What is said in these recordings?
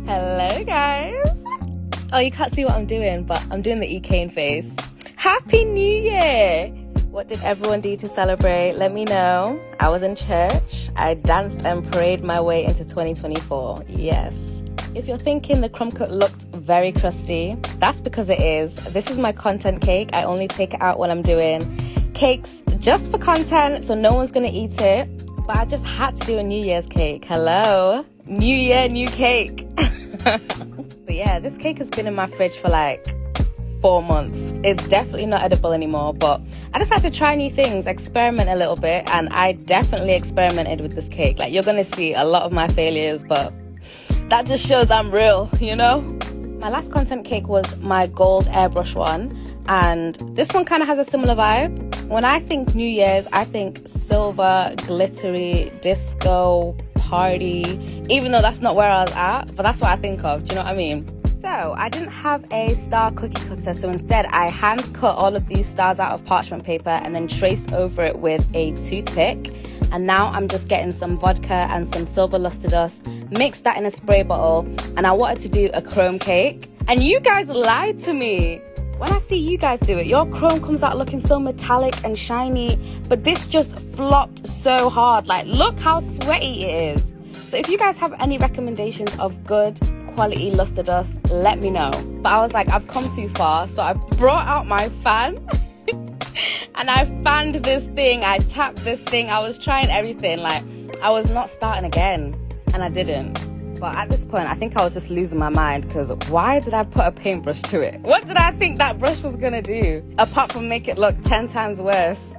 Hello guys. Oh, you can't see what I'm doing, but I'm doing the E-Cane face. Happy New Year! What did everyone do to celebrate? Let me know. I was in church. I danced and prayed my way into 2024. Yes. If you're thinking the crumb cut looked very crusty, that's because it is. This is my content cake. I only take it out when I'm doing cakes just for content, so no one's gonna eat it. But I just had to do a New Year's cake. Hello? New Year, new cake. But yeah, this cake has been in my fridge for like 4 months. It's definitely not edible anymore, but I just had to try new things, experiment a little bit, and I definitely experimented with this cake. Like, you're gonna see a lot of my failures, but that just shows I'm real, you know? My last content cake was my gold airbrush one, and this one kind of has a similar vibe. When I think New Year's, I think silver, glittery, disco, party, even though that's not where I was at, but that's what I think of. Do you know what I mean? So I didn't have a star cookie cutter, so instead I hand cut all of these stars out of parchment paper and then traced over it with a toothpick. And now I'm just getting some vodka and some silver luster dust, mix that in a spray bottle, and I wanted to do a chrome cake. And you guys lied to me. When I see you guys do it, your chrome comes out looking so metallic and shiny, but this just flopped so hard. Like, look how sweaty it is. So if you guys have any recommendations of good quality luster dust, let me know. But I was like, I've come too far, so I brought out my fan and I fanned this thing, I tapped this thing, I was trying everything. Like, I was not starting again, and I didn't. But at this point, I think I was just losing my mind, because why did I put a paintbrush to it? What did I think that brush was gonna do, apart from make it look 10 times worse?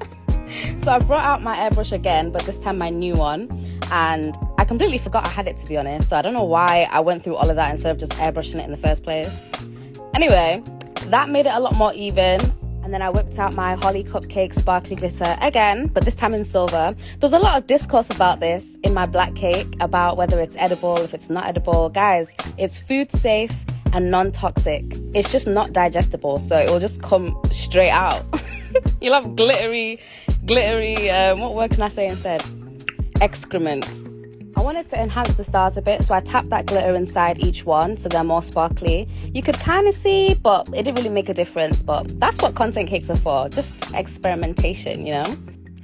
So I brought out my airbrush again, but this time my new one, and I completely forgot I had it, to be honest. So I don't know why I went through all of that instead of just airbrushing it in the first place. Anyway, that made it a lot more even. And then I whipped out my Holly Cupcake sparkly glitter again, but this time in silver. There's a lot of discourse about this in my black cake, about whether it's edible, if it's not edible. Guys, it's food safe and non-toxic. It's just not digestible, so it will just come straight out. You'll have glittery, what word can I say instead? Excrement. I wanted to enhance the stars a bit, so I tapped that glitter inside each one so they're more sparkly. You could kind of see, but it didn't really make a difference. But that's what content cakes are for, just experimentation, you know?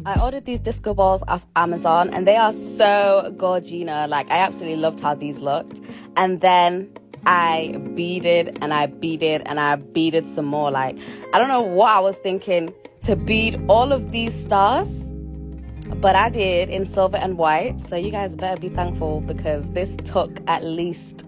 I ordered these disco balls off Amazon, and they are so gorgina. Like, I absolutely loved how these looked. And then I beaded and I beaded and I beaded some more. Like, I don't know what I was thinking to bead all of these stars, but I did in silver and white. So you guys better be thankful, because this took at least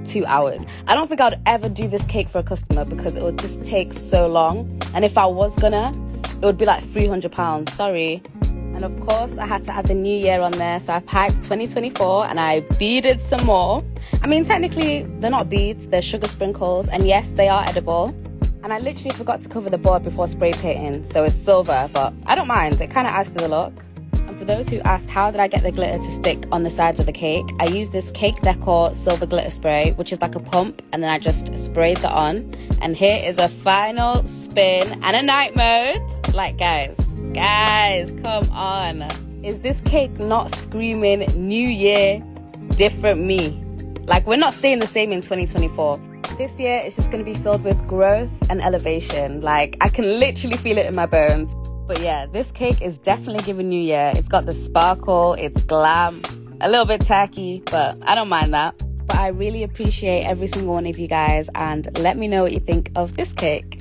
2 hours. I don't think I'd ever do this cake for a customer, because it would just take so long. And if I was gonna, it would be like £300. Sorry. And of course, I had to add the new year on there. So I packed 2024 and I beaded some more. I mean, technically, they're not beads, they're sugar sprinkles. And yes, they are edible. And I literally forgot to cover the board before spray painting. So it's silver, but I don't mind. It kind of adds to the look. And for those who asked, how did I get the glitter to stick on the sides of the cake? I used this Cake Decor silver glitter spray, which is like a pump. And then I just sprayed that on. And here is a final spin and a night mode. Like, guys, come on. Is this cake not screaming New Year, different me? Like, we're not staying the same in 2024. This year it's just going to be filled with growth and elevation. Like, I can literally feel it in my bones. But yeah, this cake is definitely giving New Year. It's got the sparkle, it's glam, a little bit tacky, but I don't mind that. But I really appreciate every single one of you guys, and let me know what you think of this cake.